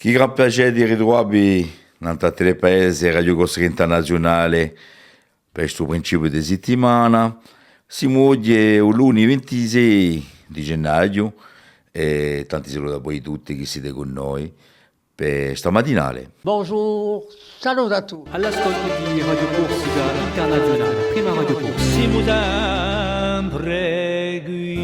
Chi grappaglia di ritrovi nella telepaese Radio Corsica Internazionale per questo principio di settimana. Si muove il lunedì 26 di gennaio e tanti saluti a voi tutti che siete con noi per stamattinale. Bonjour, salut a tutti. All'ascolto di Radio Corsica Internazionale, prima Radio Corsica. Siamo sempre qui.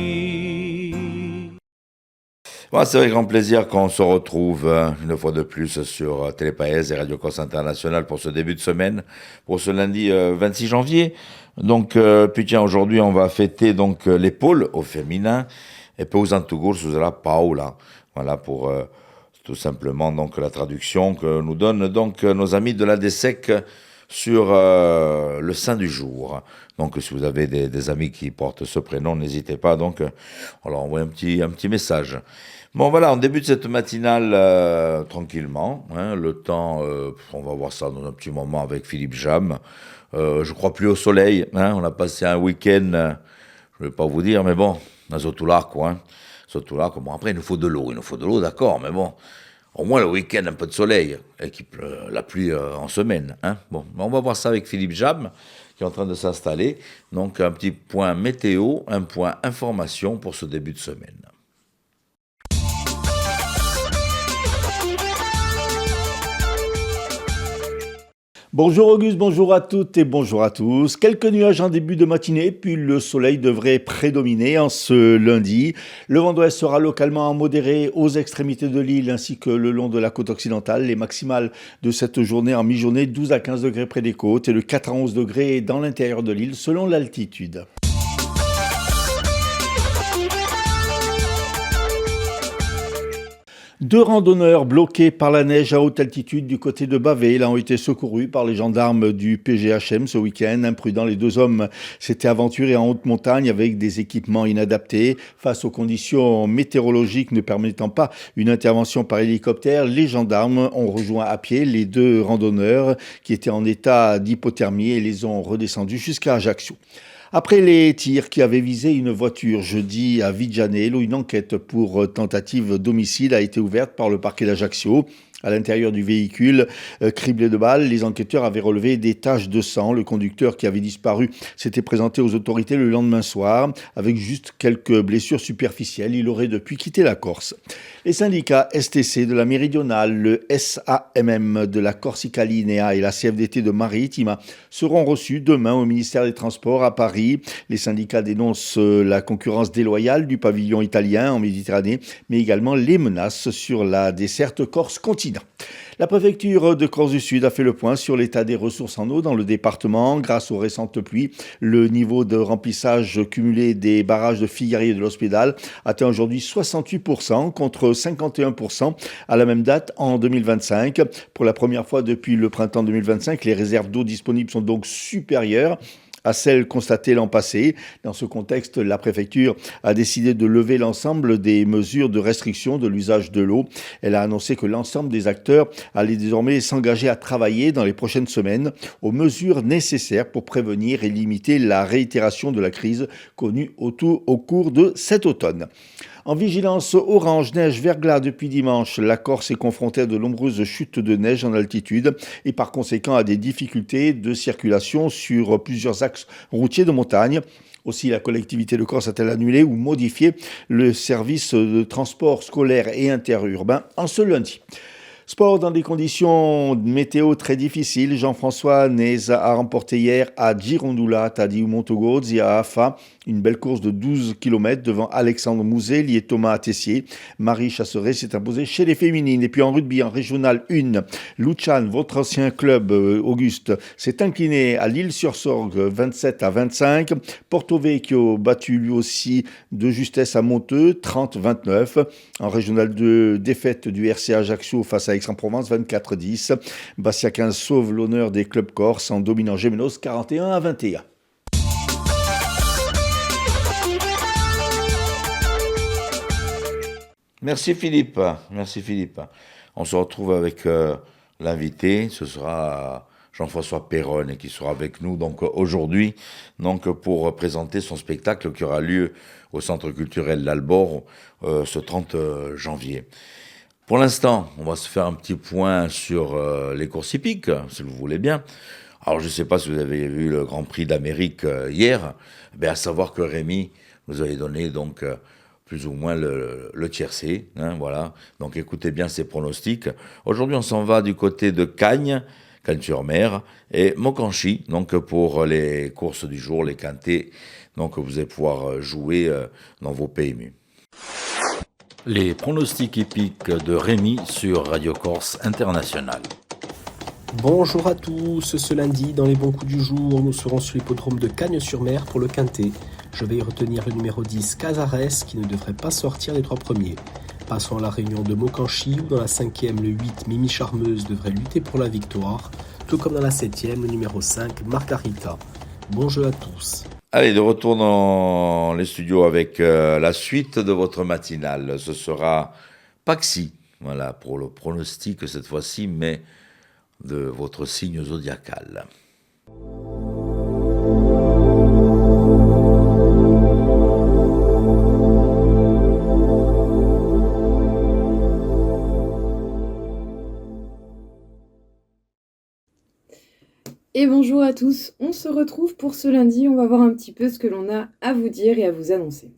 Bon, c'est avec grand plaisir qu'on se retrouve une fois de plus sur Télépaèse et Radio Corse Internationale pour ce début de semaine, pour ce lundi 26 janvier. Donc, puis tiens, aujourd'hui, on va fêter donc les pôles au féminin et puis aux Antugur sous la Paola. Voilà pour tout simplement donc la traduction que nous donnent donc nos amis de la DESEC sur le saint du jour. Donc si vous avez des amis qui portent ce prénom, n'hésitez pas donc on leur envoie un petit message. Bon voilà, on débute cette matinale tranquillement, hein, le temps, on va voir ça dans un petit moment avec Philippe Jam. Je crois plus au soleil, hein, on a passé un week-end, je vais pas vous dire, mais bon, dans Zotoulac quoi. Hein. Zotoulac, bon après il nous faut de l'eau, d'accord, mais bon. Au moins le week-end, un peu de soleil, et la pluie en semaine. Hein. Bon, on va voir ça avec Philippe Jam, qui est en train de s'installer. Donc un petit point météo, un point information pour ce début de semaine. Bonjour Auguste, bonjour à toutes et bonjour à tous. Quelques nuages en début de matinée, puis le soleil devrait prédominer en ce lundi. Le vent d'ouest sera localement modéré aux extrémités de l'île ainsi que le long de la côte occidentale. Les maximales de cette journée en mi-journée, 12 à 15 degrés près des côtes et de 4 à 11 degrés dans l'intérieur de l'île selon l'altitude. Deux randonneurs bloqués par la neige à haute altitude du côté de Bâvel ont été secourus par les gendarmes du PGHM ce week-end. Imprudents, les deux hommes s'étaient aventurés en haute montagne avec des équipements inadaptés. Face aux conditions météorologiques ne permettant pas une intervention par hélicoptère, les gendarmes ont rejoint à pied les deux randonneurs qui étaient en état d'hypothermie et les ont redescendus jusqu'à Ajaccio. Après les tirs qui avaient visé une voiture jeudi à Vigianello, une enquête pour tentative d'homicide a été ouverte par le parquet d'Ajaccio. À l'intérieur du véhicule, criblé de balles, les enquêteurs avaient relevé des taches de sang. Le conducteur qui avait disparu s'était présenté aux autorités le lendemain soir avec juste quelques blessures superficielles. Il aurait depuis quitté la Corse. Les syndicats STC de la Méridionale, le SAMM de la Corsica Linea et la CFDT de Maritima seront reçus demain au ministère des Transports à Paris. Les syndicats dénoncent la concurrence déloyale du pavillon italien en Méditerranée, mais également les menaces sur la desserte Corse-Continent. La préfecture de Corse du Sud a fait le point sur l'état des ressources en eau dans le département. Grâce aux récentes pluies, le niveau de remplissage cumulé des barrages de Figari et de l'Hospédale atteint aujourd'hui 68% contre 51% à la même date en 2025. Pour la première fois depuis le printemps 2025, les réserves d'eau disponibles sont donc supérieures à celles constatées l'an passé. Dans ce contexte, la préfecture a décidé de lever l'ensemble des mesures de restriction de l'usage de l'eau. Elle a annoncé que l'ensemble des acteurs allaient désormais s'engager à travailler dans les prochaines semaines aux mesures nécessaires pour prévenir et limiter la réitération de la crise connue au cours de cet automne. En vigilance orange, neige, verglas depuis dimanche, la Corse est confrontée à de nombreuses chutes de neige en altitude et par conséquent à des difficultés de circulation sur plusieurs axes routiers de montagne. Aussi, la collectivité de Corse a-t-elle annulé ou modifié le service de transport scolaire et interurbain en ce lundi. Sport dans des conditions météo très difficiles. Jean-François Neza a remporté hier à Girondoula, Tadeu Montogozzi à Afa, une belle course de 12 km devant Alexandre Mouzel et Thomas Tessier. Marie Chasseret s'est imposée chez les féminines. Et puis en rugby, en régional 1, Luchan, votre ancien club, Auguste, s'est incliné à L'Île-sur-Sorgue 27-25. Porto Vecchio battu lui aussi de justesse à Monteux 30-29. En régional 2, défaite du RC Ajaccio face à Aix-en-Provence 24-10. Bastia 15 sauve l'honneur des clubs corses en dominant Gémenos 41-21. Merci Philippe, merci Philippe. On se retrouve avec l'invité, ce sera Jean-François Perronne qui sera avec nous donc aujourd'hui donc pour présenter son spectacle qui aura lieu au Centre culturel L'Albor ce 30 janvier. Pour l'instant, on va se faire un petit point sur les courses hippiques, si vous voulez bien. Alors, je ne sais pas si vous avez vu le Grand Prix d'Amérique hier, à savoir que Rémi nous avait donné donc plus ou moins le tiercé, hein, voilà. Donc, écoutez bien ses pronostics. Aujourd'hui, on s'en va du côté de Cagnes, Cagnes-sur-Mer, et Mokanchi, donc pour les courses du jour, les quintets, donc vous allez pouvoir jouer dans vos PMU. Les pronostics hippiques de Rémi sur Radio Corse International. Bonjour à tous, ce lundi, dans les bons coups du jour, nous serons sur l'hippodrome de Cagnes-sur-Mer pour le quintet. Je vais y retenir le numéro 10, Casares, qui ne devrait pas sortir des 3 premiers. Passons à la réunion de Mokanchi, où dans la 5e, le 8, Mimi Charmeuse devrait lutter pour la victoire, tout comme dans la 7e, le numéro 5, Margarita. Bon jeu à tous. Allez, de retour dans les studios avec la suite de votre matinale. Ce sera Paxi, voilà, pour le pronostic cette fois-ci, mais de votre signe zodiacal. Et bonjour à tous, on se retrouve pour ce lundi, on va voir un petit peu ce que l'on a à vous dire et à vous annoncer.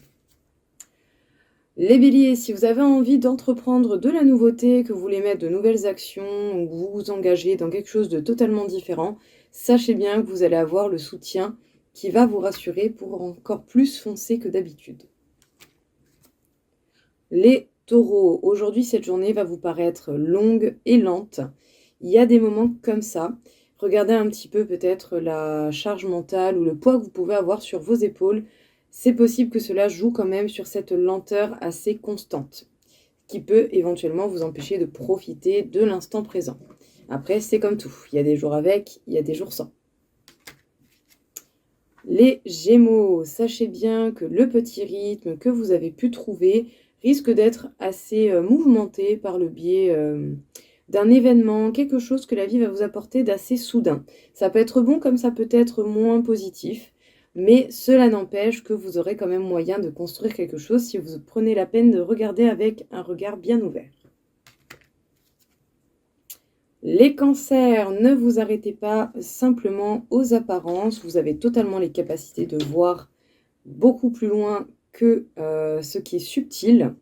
Les béliers, si vous avez envie d'entreprendre de la nouveauté, que vous voulez mettre de nouvelles actions ou que vous vous engagez dans quelque chose de totalement différent, sachez bien que vous allez avoir le soutien qui va vous rassurer pour encore plus foncer que d'habitude. Les taureaux, aujourd'hui cette journée va vous paraître longue et lente. Il y a des moments comme ça. Regardez un petit peu peut-être la charge mentale ou le poids que vous pouvez avoir sur vos épaules. C'est possible que cela joue quand même sur cette lenteur assez constante, qui peut éventuellement vous empêcher de profiter de l'instant présent. Après, c'est comme tout. Il y a des jours avec, il y a des jours sans. Les Gémeaux, sachez bien que le petit rythme que vous avez pu trouver risque d'être assez mouvementé par le biais d'un événement, quelque chose que la vie va vous apporter d'assez soudain. Ça peut être bon comme ça peut être moins positif, mais cela n'empêche que vous aurez quand même moyen de construire quelque chose si vous prenez la peine de regarder avec un regard bien ouvert. Les cancers, ne vous arrêtez pas simplement aux apparences, vous avez totalement les capacités de voir beaucoup plus loin que ce qui est subtil,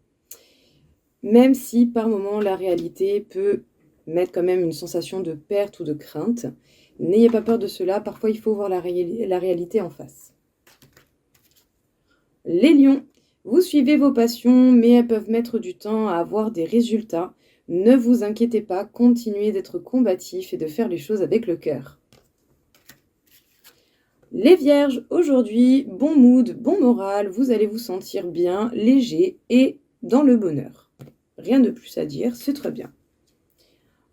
même si par moments la réalité peut mettre quand même une sensation de perte ou de crainte. N'ayez pas peur de cela, parfois il faut voir la réalité en face. Les lions, vous suivez vos passions, mais elles peuvent mettre du temps à avoir des résultats. Ne vous inquiétez pas, continuez d'être combatif et de faire les choses avec le cœur. Les vierges, aujourd'hui, bon mood, bon moral, vous allez vous sentir bien, léger et dans le bonheur. Rien de plus à dire, c'est très bien.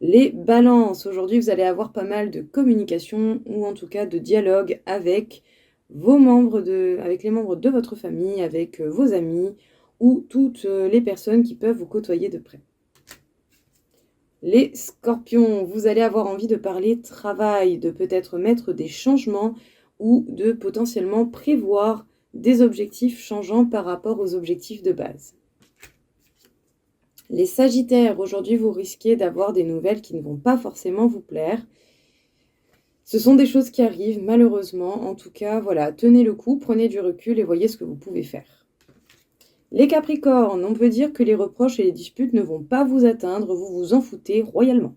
Les balances, aujourd'hui vous allez avoir pas mal de communication ou en tout cas de dialogue avec les membres de votre famille, avec vos amis ou toutes les personnes qui peuvent vous côtoyer de près. Les scorpions, vous allez avoir envie de parler travail, de peut-être mettre des changements ou de potentiellement prévoir des objectifs changeants par rapport aux objectifs de base. Les sagittaires, aujourd'hui vous risquez d'avoir des nouvelles qui ne vont pas forcément vous plaire. Ce sont des choses qui arrivent malheureusement, en tout cas voilà, tenez le coup, prenez du recul et voyez ce que vous pouvez faire. Les capricornes, on peut dire que les reproches et les disputes ne vont pas vous atteindre, vous vous en foutez royalement.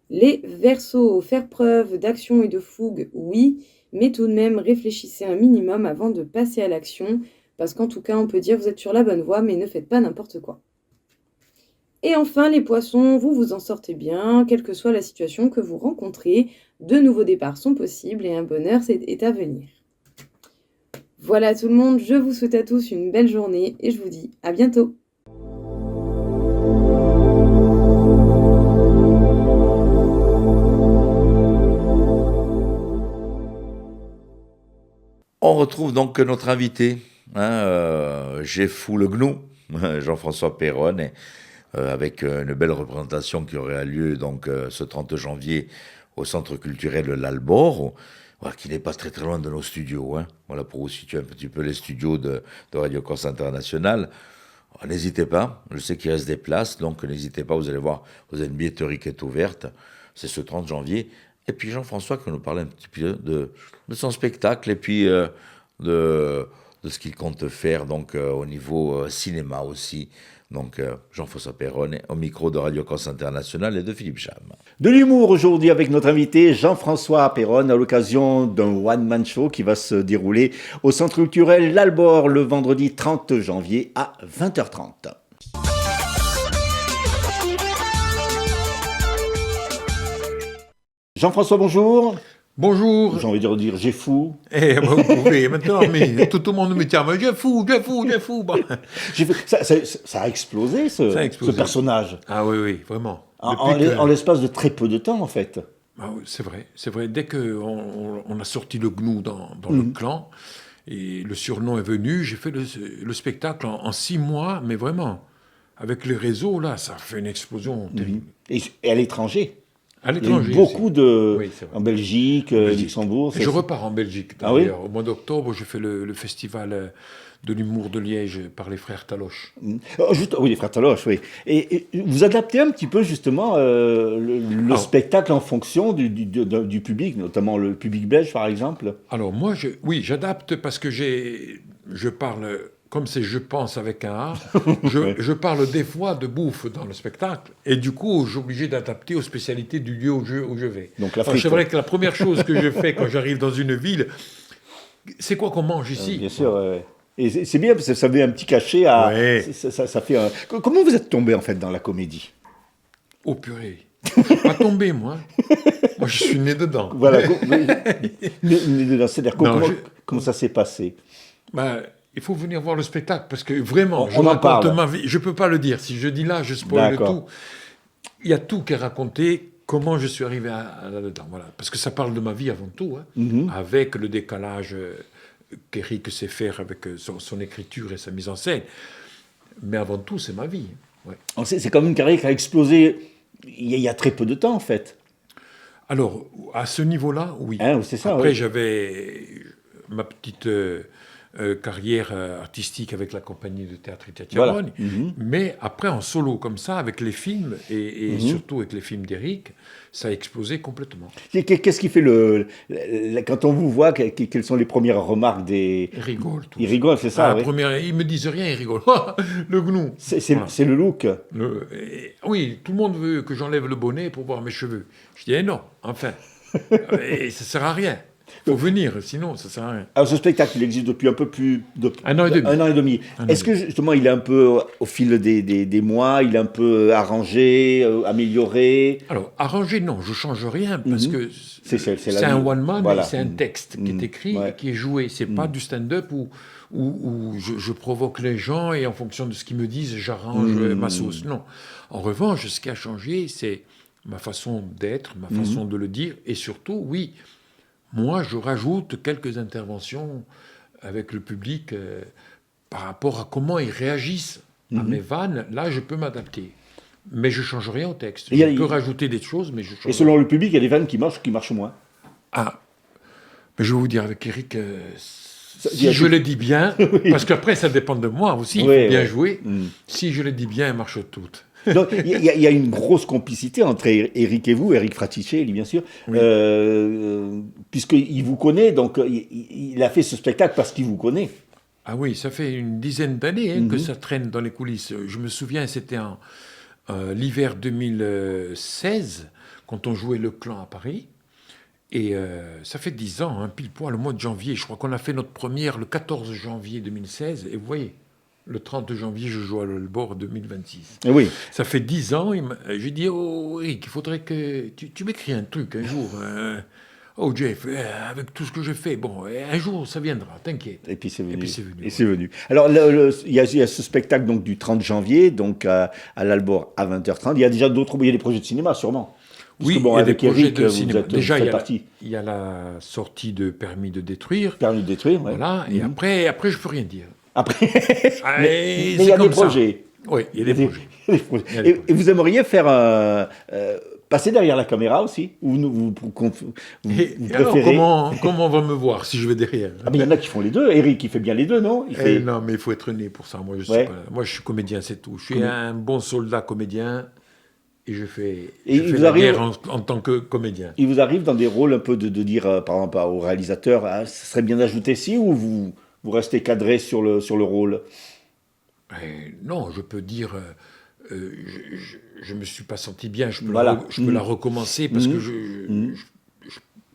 Les verseaux, faire preuve d'action et de fougue, oui, mais tout de même réfléchissez un minimum avant de passer à l'action, parce qu'en tout cas on peut dire que vous êtes sur la bonne voie, mais ne faites pas n'importe quoi. Et enfin, les poissons, vous vous en sortez bien, quelle que soit la situation que vous rencontrez. De nouveaux départs sont possibles et un bonheur est à venir. Voilà tout le monde, je vous souhaite à tous une belle journée et je vous dis à bientôt. On retrouve donc notre invité, Jeffou Le Gnou, Jean-François Perronne, avec une belle représentation qui aurait lieu donc ce 30 janvier au Centre culturel de l'Albor, voilà, qui n'est pas très très loin de nos studios. Voilà, pour vous situer un petit peu les studios de Radio Corse International. Alors, n'hésitez pas, je sais qu'il reste des places, donc n'hésitez pas, vous allez voir, vous avez une billetterie qui est ouverte, c'est ce 30 janvier. Et puis Jean-François qui nous parlait un petit peu de son spectacle et puis de ce qu'il compte faire donc, au niveau cinéma aussi. Donc Jean-François Perronne au micro de Radio France Internationale et de Philippe Cham. De l'humour aujourd'hui avec notre invité Jean-François Perronne à l'occasion d'un one-man show qui va se dérouler au Centre culturel L'Albor le vendredi 30 janvier à 20h30. Jean-François, bonjour. Bonjour. J'ai envie de dire j'ai fou. Eh ben, vous pouvez maintenant, mais tout le monde me dit « j'ai fou ». Bon. Ça a explosé ce personnage. Ah oui, vraiment. En l'espace de très peu de temps en fait. Ah oui, c'est vrai. Dès qu'on a sorti le gnou dans le clan, et le surnom est venu, j'ai fait le spectacle en 6 mois, mais vraiment, avec les réseaux, là, ça fait une explosion terrible. Et à l'étranger. À l'étranger. Il y a eu beaucoup Oui, c'est vrai. en Belgique, Luxembourg. Je repars en Belgique. Ah oui. Au mois d'octobre, je fais le festival de l'humour de Liège par les frères Taloche. Oui, les frères Taloche, oui. Et vous adaptez un petit peu justement le spectacle en fonction du public, notamment le public belge par exemple. Alors moi, j'adapte parce que je parle... Comme c'est je pense avec un A, je parle des fois de bouffe dans le spectacle. Et du coup, je suis obligé d'adapter aux spécialités du lieu où je vais. Donc la frite. C'est vrai que la première chose que je fais quand j'arrive dans une ville, c'est quoi qu'on mange ici. Bien sûr, ouais. Et c'est bien parce que ça met un petit cachet à... Ouais. Ça fait un... Comment vous êtes tombé en fait dans la comédie? Oh purée, je ne suis pas tombé moi. Moi je suis né dedans. Voilà. C'est-à-dire comment ça s'est passé? Il faut venir voir le spectacle, parce que vraiment, je en raconte parle. ma vie. Je ne peux pas le dire. Si je dis là, je spoil tout. Il y a tout qui est raconté, comment je suis arrivé là-dedans. Voilà. Parce que ça parle de ma vie avant tout, avec le décalage qu'Éric sait faire avec son écriture et sa mise en scène. Mais avant tout, c'est ma vie. Ouais. C'est comme une carrière qui a explosé il y a très peu de temps, en fait. Alors, à ce niveau-là, oui. C'est ça, Après, oui. j'avais ma petite... carrière artistique avec la compagnie de théâtre Italia-Rogne, mais après en solo comme ça, avec les films, et surtout avec les films d'Éric, ça a explosé complètement. Qu'est-ce qui fait quand on vous voit, quelles sont les premières remarques des... Ils rigolent tous. Ils rigolent, c'est ça, oui. Ils me disent rien, ils rigolent. Le gnou. C'est le look. Oui, tout le monde veut que j'enlève le bonnet pour voir mes cheveux. Je dis, non, enfin, et ça sert à rien. Il faut venir, sinon ça sert à rien. Alors ce spectacle, il existe depuis un peu plus un an et demi. Un an et demi. Est-ce que justement, il est un peu, au fil des mois, il est un peu arrangé, amélioré? Alors, arrangé, non, je ne change rien, parce que c'est un one-man, voilà. C'est un texte qui est écrit et qui est joué. Ce n'est pas du stand-up où je provoque les gens et en fonction de ce qu'ils me disent, j'arrange ma sauce. Non. En revanche, ce qui a changé, c'est ma façon d'être, ma façon de le dire, et surtout, oui, moi, je rajoute quelques interventions avec le public par rapport à comment ils réagissent à mes vannes. Là, je peux m'adapter. Mais je ne change rien au texte. Je peux rajouter des choses, mais je change. Et selon le public, il y a des vannes qui marchent moins. Ah, mais je vais vous dire avec Éric, si je le dis bien, parce qu'après, ça dépend de moi aussi, il faut bien jouer. Si je le dis bien, elles marchent toutes. Donc, il y a une grosse complicité entre Éric et vous, Éric Fraticelli, bien sûr, puisqu'il vous connaît, donc il a fait ce spectacle parce qu'il vous connaît. Ah oui, ça fait une dizaine d'années que ça traîne dans les coulisses. Je me souviens, c'était l'hiver 2016, quand on jouait Le Clan à Paris. Et ça fait 10 ans, pile poil, le mois de janvier. Je crois qu'on a fait notre première le 14 janvier 2016. Et vous voyez, le 30 janvier, je joue à l'Albor 2026. Et oui. Ça fait 10 ans. J'ai dit, oh Eric, il faudrait que tu m'écris un truc un jour. Oh Jeff, avec tout ce que je fais, bon, un jour ça viendra, t'inquiète. Et puis c'est venu. Et c'est venu. Alors il y a ce spectacle donc du 30 janvier, donc à l'Albor à 20h30. Il y a déjà il y a des projets de cinéma sûrement. Oui, il y a des projets de cinéma. Déjà, il y a la sortie de Permis de détruire. Permis de détruire, ouais. Voilà, et après je peux rien dire. Après, mais il y a comme des projets. Oui, il y a des projets. Et vous aimeriez faire passez derrière la caméra aussi? Ou vous Et alors, préférez... comment on va me voir si je vais derrière? Ah, mais il y en a qui font les deux. Eric, il fait bien les deux, non? Non, mais il faut être né pour ça. Moi, je Ouais. sais pas. Moi, je suis comédien, c'est tout. Je suis un bon soldat comédien et je fais il vous la arrive- guerre en tant que comédien. Il vous arrive dans des rôles un peu de dire, par exemple, au réalisateur, ah, ce serait bien d'ajouter ci, ou vous restez cadré sur le rôle? Non, je peux dire, je me suis pas senti bien, je peux, Voilà. je peux la recommencer parce que Mhm.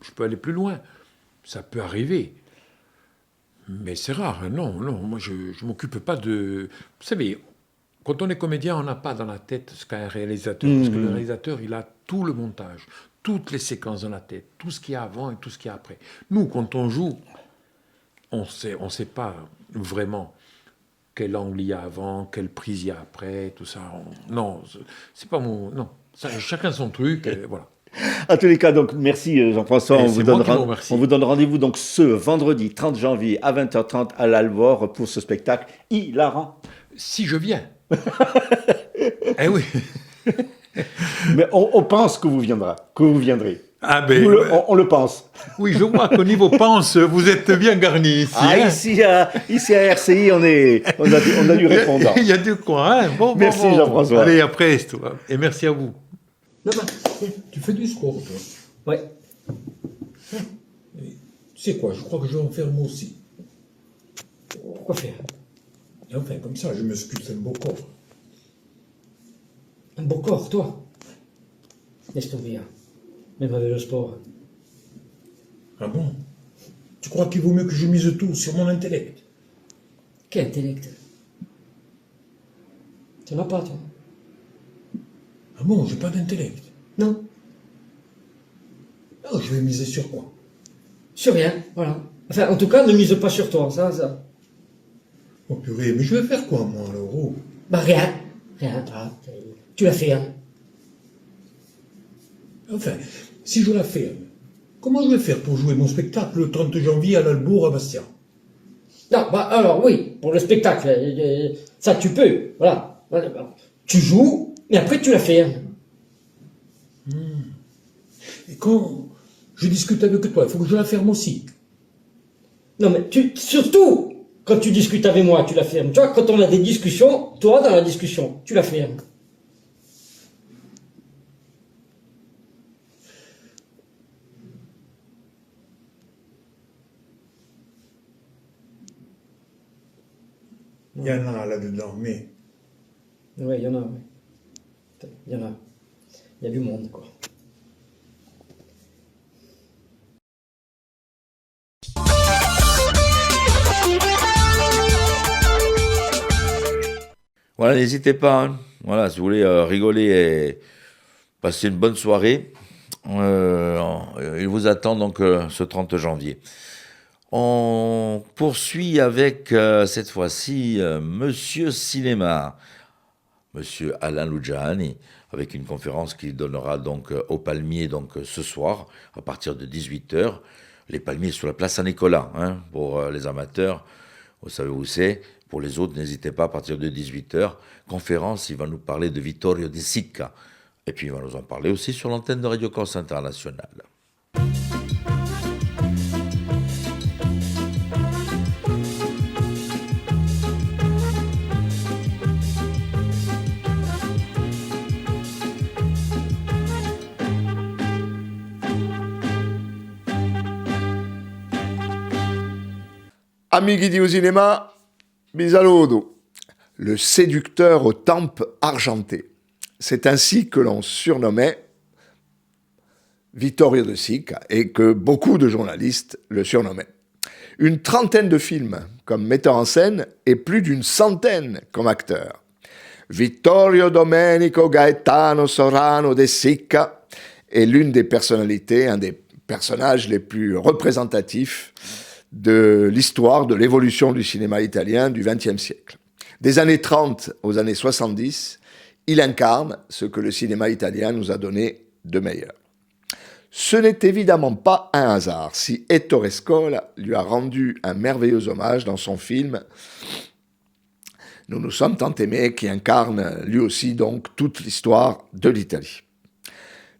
je peux aller plus loin. Ça peut arriver. Mais c'est rare, hein. Non, moi je ne m'occupe pas de... Vous savez, quand on est comédien, on n'a pas dans la tête ce qu'a un réalisateur, parce que le réalisateur, il a tout le montage, toutes les séquences dans la tête, tout ce qu'il y a avant et tout ce qu'il y a après. Nous, quand on joue, on sait pas vraiment quel angle il y a avant, quelle prise il y a après, tout ça. Non, c'est pas mon... Non, chacun son truc, et voilà. En tous les cas, donc, merci Jean-François. Et On c'est vous, moi qui vous remercie. on vous donne rendez-vous donc ce vendredi 30 janvier à 20h30 à l'Alvor pour ce spectacle hilarant. Si je viens. Eh oui. Mais on pense que vous viendrez. Ah ben, On le pense. oui, je vois qu'au niveau pense, vous êtes bien garni ici. Ah, hein. ici à RCI, on a du répondant. Il y a du quoi, hein. Bon, Merci, bon. Jean-François. Allez, après, toi. Et merci à vous. Non, bah, Tu fais du sport, toi. ouais. Tu sais quoi, je crois que je vais en faire moi aussi. Pourquoi faire? Et enfin, comme ça, je me sculpte un beau corps. Un beau corps, toi. Laisse tomber, hein. Même avec le sport. Ah bon? Tu crois qu'il vaut mieux que je mise tout sur mon intellect? Quel intellect? Tu n'en as pas, toi? Ah bon, j'ai pas d'intellect. Non. Non, je vais miser sur quoi? Sur rien, voilà. Enfin, en tout cas, ne mise pas sur toi, ça. Oh purée, mais je vais faire quoi, moi, alors? Oh. Bah, rien. Rien, voilà. Tu l'as fait, hein. Enfin, si je la ferme, comment je vais faire pour jouer mon spectacle le 30 janvier à l'Albourg à Bastia? Non, bah, alors, oui, pour le spectacle, ça, tu peux, voilà. Voilà, bah, tu joues, mais après, tu la fermes. Et quand je discute avec toi, il faut que je la ferme aussi. Non, mais surtout, quand tu discutes avec moi, tu la fermes. Tu vois, quand on a des discussions, toi, dans la discussion, tu la fermes. Il y en a là-dedans, mais... Oui, il y en a, oui. Il y en a. Il y a du monde, quoi. Voilà, n'hésitez pas. Hein. Voilà, si vous voulez rigoler et passer une bonne soirée, il vous attend donc ce 30 janvier. On poursuit avec cette fois-ci Monsieur Cinéma, Monsieur Alain Lugiani, avec une conférence qu'il donnera donc au Palmier donc ce soir à partir de 18h. Les Palmiers sur la place Saint-Nicolas, hein, pour les amateurs, vous savez où c'est. Pour les autres, n'hésitez pas à partir de 18h. Conférence, il va nous parler de Vittorio De Sica. Et puis il va nous en parler aussi sur l'antenne de Radio Corse Internationale. Amici di Cinema, Bisaludo, le séducteur aux tempes argentées. C'est ainsi que l'on surnommait Vittorio De Sica et que beaucoup de journalistes le surnommaient. Une trentaine de films comme metteur en scène et plus d'une centaine comme acteur. Vittorio Domenico Gaetano Sorano De Sica est l'une des personnalités, un des personnages les plus représentatifs de l'histoire, de l'évolution du cinéma italien du XXe siècle. Des années 30 aux années 70, il incarne ce que le cinéma italien nous a donné de meilleur. Ce n'est évidemment pas un hasard si Ettore Scola lui a rendu un merveilleux hommage dans son film « Nous nous sommes tant aimés » qui incarne lui aussi donc toute l'histoire de l'Italie.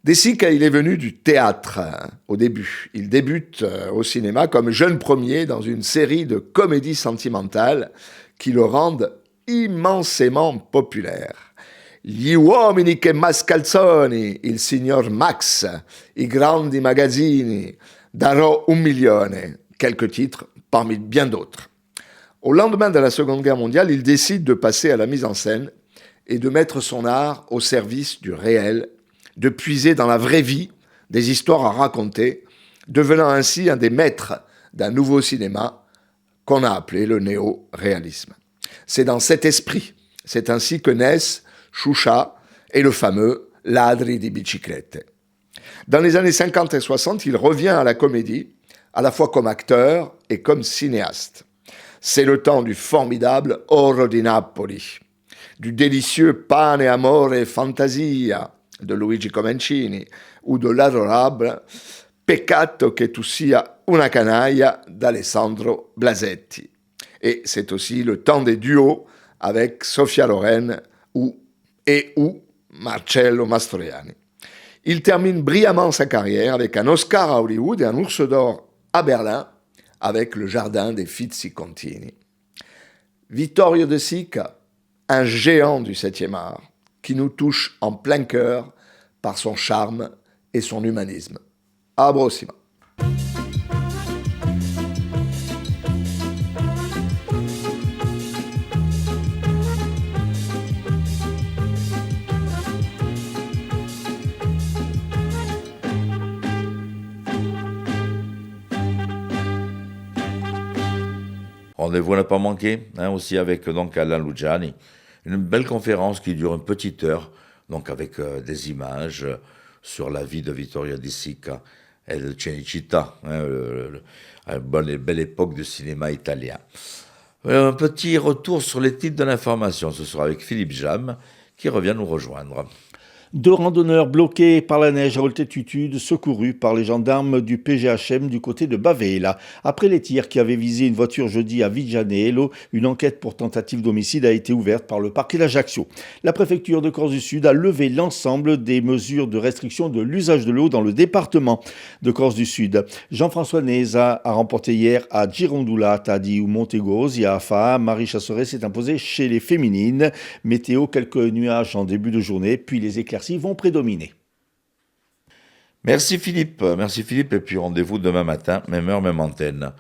De Sica, il est venu du théâtre au début. Il débute au cinéma comme jeune premier dans une série de comédies sentimentales qui le rendent immensément populaire. Gli uomini che mascalzoni, il signor Max, i grandi magazzini, darò un milione, quelques titres parmi bien d'autres. Au lendemain de la Seconde Guerre mondiale, il décide de passer à la mise en scène et de mettre son art au service du réel, de puiser dans la vraie vie des histoires à raconter, devenant ainsi un des maîtres d'un nouveau cinéma qu'on a appelé le néo-réalisme. C'est dans cet esprit, c'est ainsi que naissent Choucha et le fameux Ladri di biciclette. Dans les années 50 et 60, il revient à la comédie, à la fois comme acteur et comme cinéaste. C'est le temps du formidable Oro di Napoli, du délicieux Pane, Amore e Fantasia de Luigi Comencini ou de l'adorable Peccato che tu sia una canaglia d'Alessandro Blasetti. Et c'est aussi le temps des duos avec Sophia Loren ou Marcello Mastroianni. Il termine brillamment sa carrière avec un Oscar à Hollywood et un Ours d'Or à Berlin avec Le Jardin des Fizzi-Contini. Vittorio De Sica, un géant du 7e art, qui nous touche en plein cœur par son charme et son humanisme. À prossima. Rendez-vous n'a pas manqué, aussi avec donc Alain Luciani. Une belle conférence qui dure une petite heure, donc avec des images sur la vie de Vittorio De Sica et de Cinecittà, une belle époque du cinéma italien. Un petit retour sur les titres de l'information, ce sera avec Philippe Jam qui revient nous rejoindre. 2 randonneurs bloqués par la neige à haute altitude, secourus par les gendarmes du PGHM du côté de Bavela. Après les tirs qui avaient visé une voiture jeudi à Vigianello, une enquête pour tentative d'homicide a été ouverte par le parquet d'Ajaccio. La préfecture de Corse du Sud a levé l'ensemble des mesures de restriction de l'usage de l'eau dans le département de Corse du Sud. Jean-François Neza a remporté hier à Girondulata di Montegosi à Afa. Marie Chasseret s'est imposée chez les féminines. Météo, quelques nuages en début de journée, puis les éclaircies vont prédominer. Merci Philippe, et puis rendez-vous demain matin, même heure, même antenne.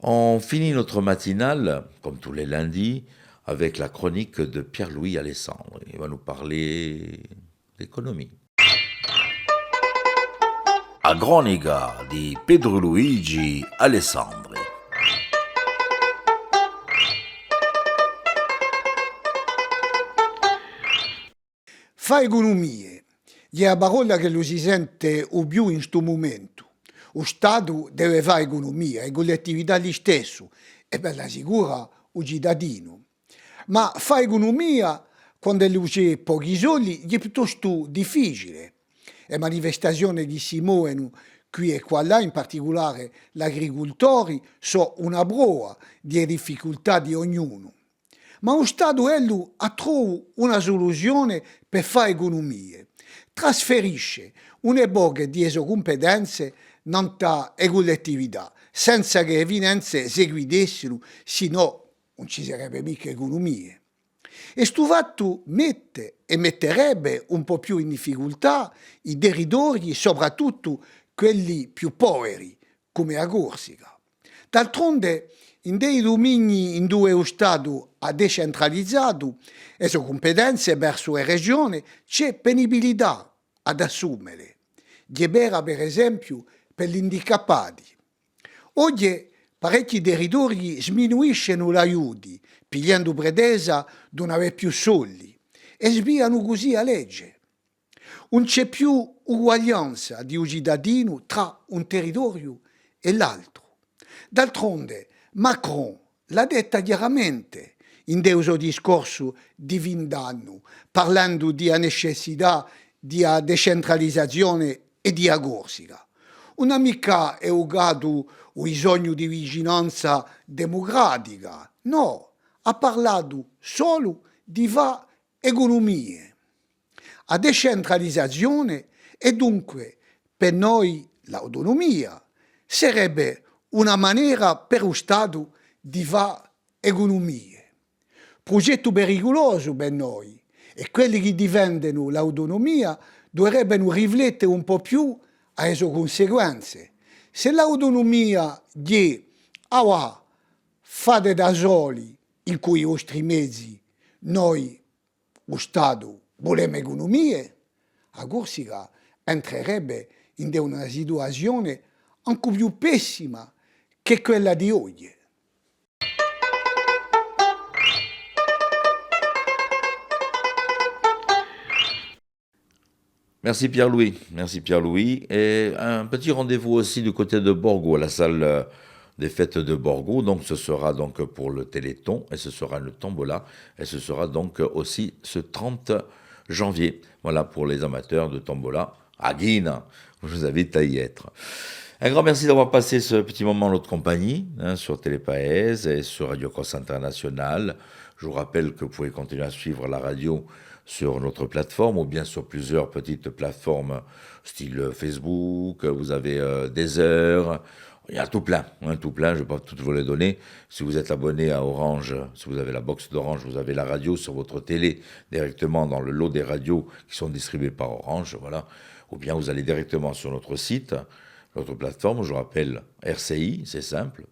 On finit notre matinale, comme tous les lundis, avec la chronique de Pierre-Louis Alessandre. Il va nous parler d'économie. Agronica di Pedro Luigi Alessandri. Fa economie, è la parola che lo si sente o più in questo momento. Lo Stato deve fare economia, le collettività gli stesso, e per la sicura il cittadino. Ma fare economia, quando c'è pochi soldi, è piuttosto difficile. Le manifestazioni che si muovono qui e qua là, in particolare gli agricoltori, sono una prova delle difficoltà di ognuno. Ma lo Stato ha trovato una soluzione per fare economie. Trasferisce una poche di sue competenze nella collettività, senza che le finanze seguidessero, sennò non ci sarebbe mica economie. E questo fatto mette e metterebbe un po' più in difficoltà i territori, soprattutto quelli più poveri, come la Corsica. D'altronde, in dei domini in cui lo Stato ha decentralizzato le sue competenze verso le regioni, c'è penibilità ad assumere. Ghebera, per esempio, per gli handicappati. Oggi parecchi territori sminuiscono gli aiuti, pigliando pretesa di non avere più soldi, e sviano così la legge. Non c'è più uguaglianza di un cittadino tra un territorio e l'altro. D'altronde, Macron l'ha detta chiaramente in del suo discorso di 20 anni, parlando di necessità di decentralizzazione e di Corsica. Non ha mica evocato il bisogno di vicinanza democratica, no, ha parlato solo di fare economie. La decentralizzazione E dunque, per noi l'autonomia sarebbe una maniera per lo Stato di fare economie. Progetto pericoloso per noi, e quelli che difendono l'autonomia dovrebbero riflettere un po' più alle sue conseguenze. Se l'autonomia è fate da soli in cui i vostri mezzi, noi, lo Stato, vogliamo economie, a Corsica entrerebbe in una situazione ancora più pessima che quella di oggi. Merci Pierre-Louis, merci Pierre-Louis. Et un petit rendez-vous aussi du côté de Borgo, à la salle des fêtes de Borgo. Donc ce sera donc pour le Téléthon et ce sera le Tombola et ce sera donc aussi ce 30 janvier. Voilà pour les amateurs de Tombola à Guine. Je vous invite à y être. Un grand merci d'avoir passé ce petit moment en notre compagnie sur Télépaèse et sur Radio Corse International. Je vous rappelle que vous pouvez continuer à suivre la radio sur notre plateforme ou bien sur plusieurs petites plateformes style Facebook, vous avez Deezer, il y a tout plein, je ne vais pas toutes vous les donner. Si vous êtes abonné à Orange, si vous avez la box d'Orange, vous avez la radio sur votre télé directement dans le lot des radios qui sont distribuées par Orange, voilà. Ou bien vous allez directement sur notre site, notre plateforme, je vous rappelle RCI, c'est simple,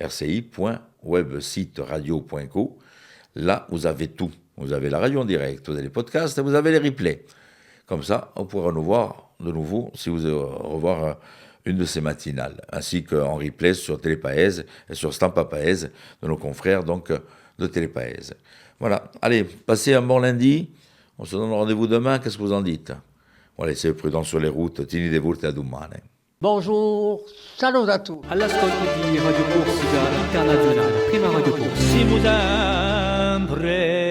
rci.websiteradio.co. Là, vous avez tout. Vous avez la radio en direct, vous avez les podcasts et vous avez les replays. Comme ça, vous pourrez nous voir de nouveau si vous revoir une de ces matinales, ainsi qu'en replay sur Télépaèse et sur Stampa Paèse de nos confrères donc de Télépaèse. Voilà, allez, passez un bon lundi. On se donne rendez-vous demain, qu'est-ce que vous en dites? Bon, allez, soyez prudents sur les routes, tieni de volte a domani. Bonjour, salut à tous. All'ascolto di Radio Corsica Internazionale, prima Radio Corsica. Siamo sempre